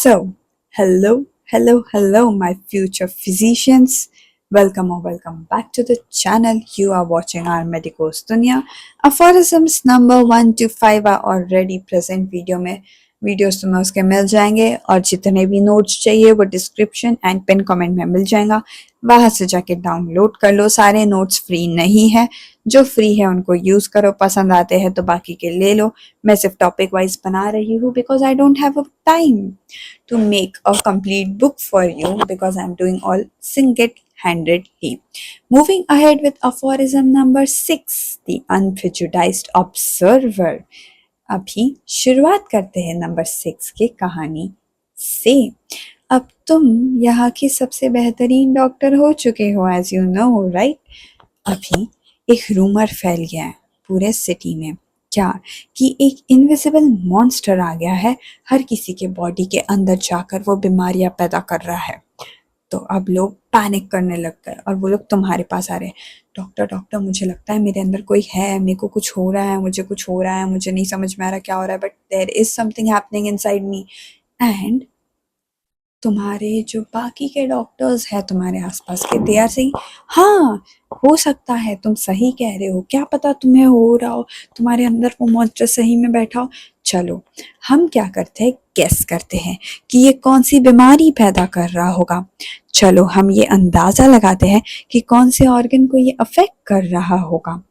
So, hello, my future physicians. Welcome back to the channel. You are watching our Medicos Dunya. Aphorisms number 1 to 5 are already present video में. Videos तुम्हें उसके मिल जाएंगे और जितने भी notes चाहिए वो डिस्क्रिप्शन एंड पिन कमेंट में मिल जाएगा. वहां से जाके डाउनलोड कर लो. सारे नोट्स फ्री नहीं है, जो फ्री है उनको यूज करो. पसंद आते हैं तो बाकी के ले लो. मैं सिर्फ टॉपिक वाइज बना रही हूँ because I don't have a time to make a complete book for you because I'm doing all single-handedly. Moving ahead with aphorism number 6, the unprejudiced observer. अभी शुरुआत करते हैं नंबर 6 की कहानी से. अब तुम यहाँ की सबसे बेहतरीन डॉक्टर हो चुके हो, एज यू नो राइट. अभी एक रूमर फैल गया है पूरे सिटी में. क्या कि एक इनविजिबल मॉन्स्टर आ गया है, हर किसी के बॉडी के अंदर जाकर वो बीमारियां पैदा कर रहा है. तो अब लोग पैनिक करने लग गए और वो लोग तुम्हारे पास आ रहे हैं. डॉक्टर मुझे लगता है मेरे अंदर कोई है, मेरे को कुछ हो रहा है, मुझे कुछ हो रहा है, मुझे नहीं समझ में आ रहा क्या हो रहा है, but there is something happening inside me. And तुम्हारे जो बाकी के डॉक्टर्स हैं तुम्हारे आसपास के, दे आर सेइंग हाँ हो सकता है, तुम सही कह रहे हो, क्या पता तुम्हें हो रहा हो, तुम्हारे अंदर वो मॉन्स्टर सही में बैठा हो. चलो हम क्या करते हैं, गेस करते हैं कि ये कौन सी बीमारी पैदा कर रहा होगा. चलो हम ये अंदाज़ा लगाते हैं कि कौन से ऑर्गन को ये अफेक्ट कर रहा होगा.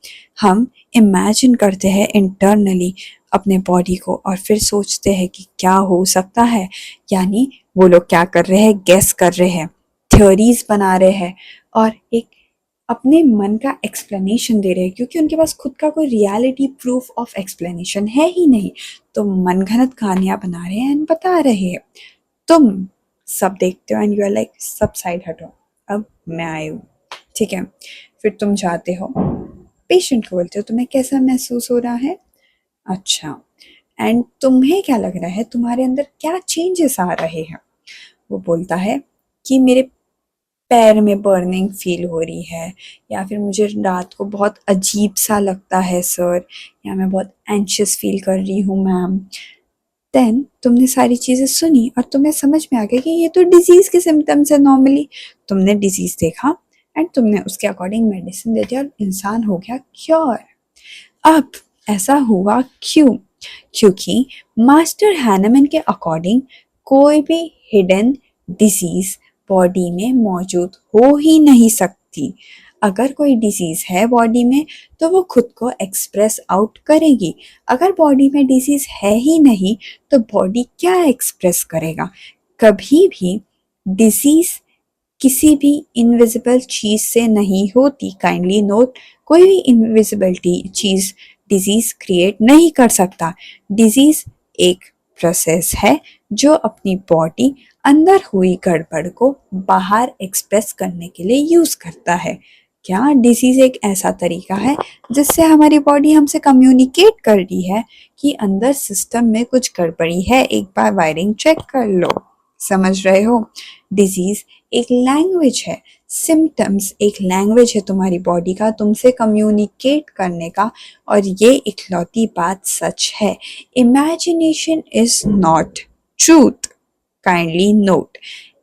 हम इमेजिन करते हैं इंटरनली अपने बॉडी को और फिर सोचते हैं कि क्या हो सकता है. यानी वो लोग क्या कर रहे हैं, गेस कर रहे हैं, थ्योरीज बना रहे हैं और एक अपने मन का एक्सप्लेनेशन दे रहे हैं, क्योंकि उनके पास खुद का कोई रियलिटी प्रूफ ऑफ एक्सप्लेनेशन है ही नहीं. तो मनगढ़ंत कहानियां बना रहे हैं एंड बता रहे हैं. तुम सब देखते हो एंड यू आर लाइक सब साइड हटो, अब मैं आई हूँ. ठीक है, फिर तुम जाते हो, पेशेंट को बोलते हो तुम्हें कैसा महसूस हो रहा है. अच्छा, एंड तुम्हें क्या लग रहा है, तुम्हारे अंदर क्या चेंजेस आ रहे हैं. वो बोलता है कि मेरे पैर में बर्निंग फील हो रही है, या फिर मुझे रात को बहुत अजीब सा लगता है सर, या मैं बहुत एंशियस फील कर रही हूँ मैम. देन तुमने सारी चीज़ें सुनी और तुम्हें समझ में आ गया कि ये तो डिजीज़ के सिम्टम्स है. नॉर्मली तुमने डिजीज़ देखा एंड तुमने उसके अकॉर्डिंग मेडिसिन दे दिया और इंसान हो गया क्योर. अब ऐसा हुआ क्यों? क्योंकि मास्टर हैनमन के अकॉर्डिंग कोई भी हिडन डिजीज बॉडी में मौजूद हो ही नहीं सकती. अगर कोई डिजीज है बॉडी में तो वो खुद को एक्सप्रेस आउट करेगी. अगर बॉडी में डिजीज है ही नहीं तो बॉडी क्या एक्सप्रेस करेगा. कभी भी डिजीज किसी भी इनविजिबल चीज से नहीं होती. काइंडली नोट, कोई भी इनविजिबल चीज डिजीज क्रिएट नहीं कर सकता. डिजीज एक प्रोसेस है जो अपनी बॉडी अंदर हुई गड़बड़ को बाहर एक्सप्रेस करने के लिए यूज करता है. क्या डिजीज एक ऐसा तरीका है जिससे हमारी बॉडी हमसे कम्युनिकेट कर रही है कि अंदर सिस्टम में कुछ गड़बड़ी है, एक बार वायरिंग चेक कर लो. समझ रहे हो. डिजीज एक लैंग्वेज है, सिम्टम्स एक लैंग्वेज है तुम्हारी बॉडी का तुमसे कम्युनिकेट करने का. और ये इकलौती बात सच है, imagination is not truth. Kindly note,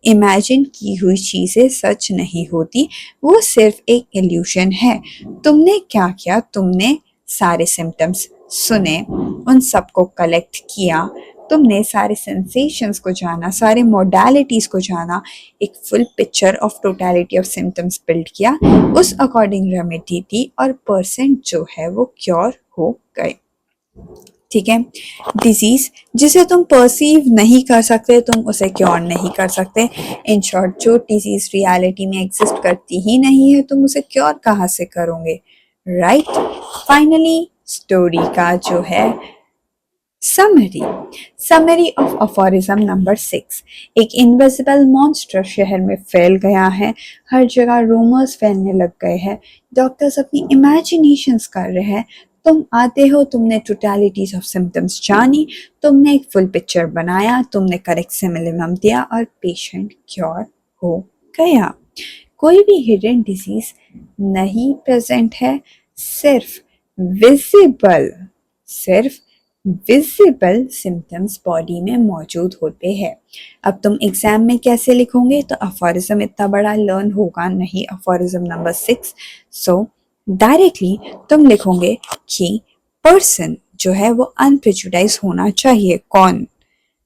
imagine की हुई चीजें सच नहीं होती, वो सिर्फ एक इल्यूशन है. तुमने क्या किया, तुमने सारे सिम्टम्स सुने, उन सबको कलेक्ट किया, तुमने सारे सेंसेशंस को जाना, सारे मोडालिटीज को जाना, एक full picture of totality of symptoms build किया, उस अकॉर्डिंग रेमेडी दी और पर्सन जो है वो क्योर हो गए. ठीक है. डिजीज जिसे तुम परसीव नहीं कर सकते तुम उसे क्योर नहीं कर सकते. इन शॉर्ट, जो डिजीज रियलिटी में एग्जिस्ट करती ही नहीं है तुम उसे क्योर कहाँ से करोगे, राइट. फाइनली स्टोरी का जो है समरी ऑफ अफोरिज्म नंबर 6. एक इनविजिबल मॉन्स्टर शहर में फैल गया है, हर जगह रूमर्स फैलने लग गए हैं, डॉक्टर्स अपनी इमेजिनेशंस कर रहे हैं. तुम आते हो, तुमने टोटलिटीज ऑफ सिम्टम्स जानी, तुमने एक फुल पिक्चर बनाया, तुमने करेक्ट सिमिलम दिया और पेशेंट क्योर हो गया. कोई भी हिडन डिजीज नहीं प्रेजेंट है, सिर्फ विजिबल सिम्टम्स बॉडी में मौजूद होते हैं। अब तुम एग्जाम में कैसे लिखोगे, तो अफोरिज्म इतना बड़ा लर्न होगा नहीं, अफोरिज्म नंबर 6। सो डायरेक्टली तुम लिखोगे कि पर्सन जो है वो अनप्रेजुडाइज होना चाहिए। कौन?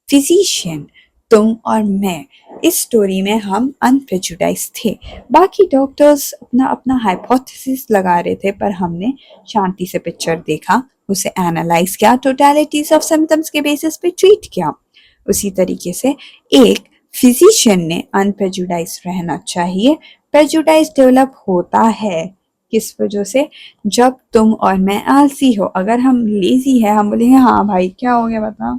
फिजिशियन। तुम और मैं, इस स्टोरी में हम अनप्रेजुडाइज थे। बाकी डॉक्टर्स अपना अपना हाइपोथेसिस लगा रहे थे, पर हमने शांति से पिक्चर देखा, उसे एनालाइज किया, टोटलिटीज ऑफ सिम्टम्स के बेसिस पे ट्रीट किया। उसी तरीके से एक फिजिशियन ने अनप्रेजुडाइज रहना चाहिए। प्रेजुडाइज डेवलप होता है किस वजह से? जब तुम और मैं आलसी हो। अगर हम लेजी है, हम बोलेंगे हाँ भाई क्या हो गया बता,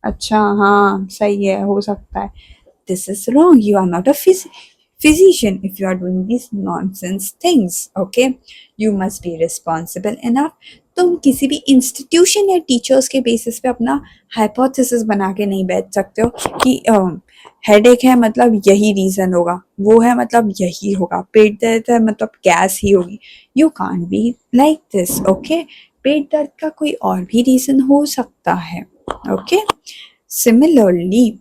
अच्छा हाँ सही है, हो सकता है। This is wrong, you are not a physician if you are doing these nonsense things. Okay, you must be responsible enough. तुम किसी भी इंस्टीट्यूशन या टीचर्स के बेसिस पे अपना हाइपोथेसिस बना के नहीं बैठ सकते हो कि हेडेक है मतलब यही रीजन होगा, वो है मतलब यही होगा, पेट दर्द है मतलब गैस ही होगी। You can't be like this. Okay, पेट दर्द का कोई और भी रीजन हो सकता है। ओके, सिमिलरली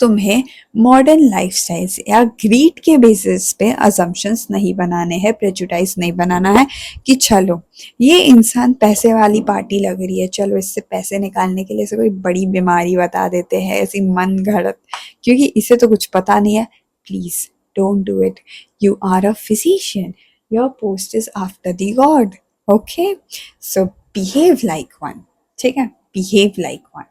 तुम्हें मॉडर्न लाइफस्टाइल या ग्रीड के बेसिस पे अजम्पशंस नहीं बनाने हैं, प्रेजुडाइज नहीं बनाना है कि चलो ये इंसान पैसे वाली पार्टी लग रही है, चलो इससे पैसे निकालने के लिए इसे कोई बड़ी बीमारी बता देते हैं ऐसी मन घड़त, क्योंकि इसे तो कुछ पता नहीं है। Please don't do it. You are a physician, your post is after the god. Okay, so behave like one. ठीक है, बिहेव लाइक वन।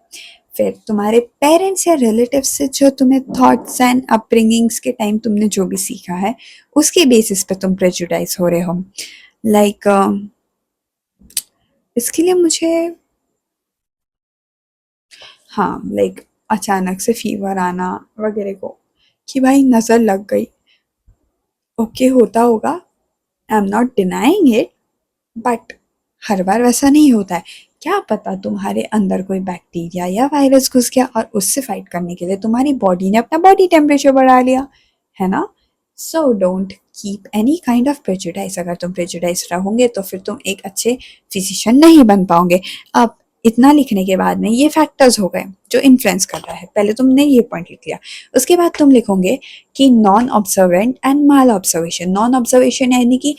फिर तुम्हारे पेरेंट्स या रिलेटिव्स से जो तुम्हें थॉट्स एंड अपब्रिंगिंग्स के टाइम तुमने जो भी सीखा है, उसके बेसिस पे तुम प्रेजुडाइज हो रहे हो। लाइक इसके लिए मुझे, हाँ लाइक अचानक से फीवर आना वगैरह को, कि भाई नज़र लग गई, ओके होता होगा, I am not denying it, but हर बार वैसा नहीं होता है। क्या पता तुम्हारे अंदर कोई बैक्टीरिया या वायरस घुस गया और उससे फाइट करने के लिए तुम्हारी बॉडी ने अपना बॉडी टेम्परेचर बढ़ा लिया, है ना? So don't keep any kind of prejudice. अगर तुम प्रेजुडाइज रहोगे तो फिर तुम एक अच्छे फिजिशियन नहीं बन पाओगे। अब इतना लिखने के बाद में ये फैक्टर्स हो गए जो इन्फ्लुएंस कर रहा है, पहले तुमने ये पॉइंट लिख लिया। उसके बाद तुम लिखोगे कि non observant and mall observation. Non observation यानी कि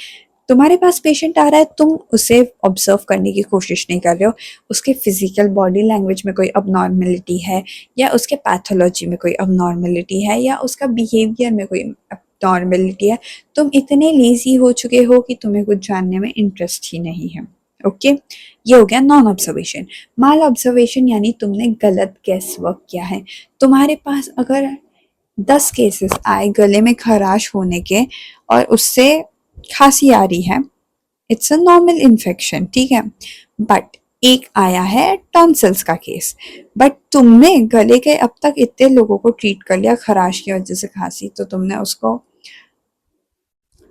तुम्हारे पास पेशेंट आ रहा है, तुम उसे ऑब्जर्व करने की कोशिश नहीं कर रहे हो, उसके फिजिकल बॉडी लैंग्वेज में कोई अबनॉर्मेलिटी है, या उसके पैथोलॉजी में कोई अबनॉर्मेलिटी है, या उसका बिहेवियर में कोई अबनॉर्मेलिटी है। तुम इतने लेजी हो चुके हो कि तुम्हें कुछ जानने में इंटरेस्ट ही नहीं है। ओके, ये हो गया नॉन ऑब्जर्वेशन। माल ऑब्जर्वेशन यानी तुमने गलत गेस वर्क किया है। तुम्हारे पास अगर 10 केसेस आए गले में खराश होने के और उससे खांसी आ रही है, इट्स अ नॉर्मल इन्फेक्शन, ठीक है, बट एक आया है टॉन्सिल्स का केस, बट तुमने गले के अब तक इतने लोगों को ट्रीट कर लिया खराश की वजह से खांसी, तो तुमने उसको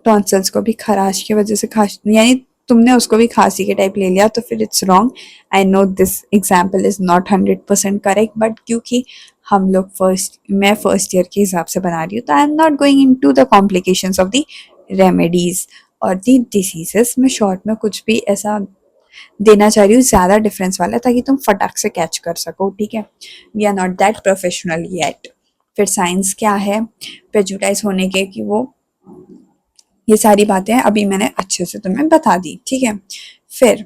टॉन्सिल्स को भी खराश की वजह से खांसी, यानी तुमने उसको भी खांसी के टाइप ले लिया, तो फिर it's wrong. I know this example is not 100% correct, but क्योंकि हम लोग मैं फर्स्ट ईयर के हिसाब से बना रही हूँ, तो I am not going in to the complications of the remedies और दी डिसीजेस। मैं शॉर्ट में कुछ भी ऐसा देना चाह रही हूँ ज़्यादा डिफरेंस वाला, ताकि तुम फटाक से कैच कर सको, ठीक है। We are not that professional yet. फिर साइंस क्या है प्रेजुडाइज होने के, कि वो ये सारी बातें अभी मैंने अच्छे से तुम्हें बता दी, ठीक है। फिर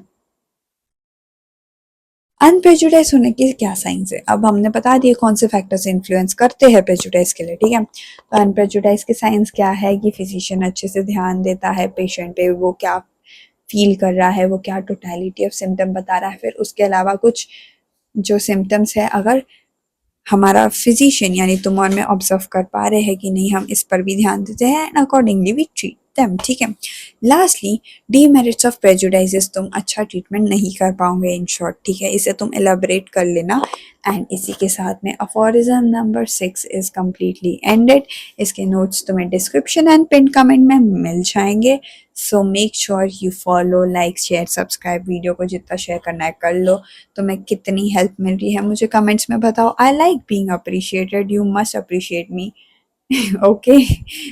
अनप्रेजुडाइज होने की क्या साइंस है, अब हमने बता दिए कौन से फैक्टर्स इन्फ्लुएंस करते हैं प्रेजुडाइज के लिए, ठीक है। तो अनप्रेजुडाइज की साइंस क्या है कि फिजिशियन अच्छे से ध्यान देता है पेशेंट पे, वो क्या फील कर रहा है, वो क्या टोटलिटी ऑफ सिम्टम बता रहा है। फिर उसके अलावा कुछ जो सिम्टम्स है, अगर हमारा फिजिशियन यानी तुम और मैं ऑब्जर्व कर पा रहे हैं कि नहीं, हम इस पर भी ध्यान देते हैं and accordingly we treat them, ठीक है। लास्टली, डीमेरिट्स ऑफ प्रेजुडाइजेस, तुम अच्छा ट्रीटमेंट नहीं कर पाओगे इन शॉर्ट, ठीक है, इसे तुम एलाबरेट कर लेना। एंड इसी के साथ में aphorism number 6 is completely ended. इसके नोट्स तुम्हें डिस्क्रिप्शन एंड पिन कमेंट में मिल जाएंगे। So make sure you follow, like, share, subscribe. Video को जितना शेयर करना है कर लो। तुम्हें कितनी हेल्प मिल रही है मुझे कमेंट्स में बताओ। I like being appreciated, you must appreciate me. Okay,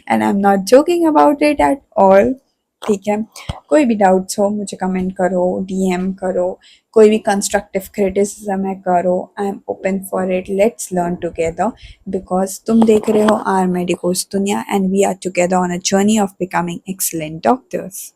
and I'm not joking about it at all. ठीक है। कोई भी डाउट्स हो मुझे कमेंट करो, डीएम करो, कोई भी कंस्ट्रक्टिव क्रिटिसिज्म है करो, I am open for it, let's learn together, because तुम देख रहे हो आर मेडिकोस दुनिया and we are together on a journey of becoming excellent doctors.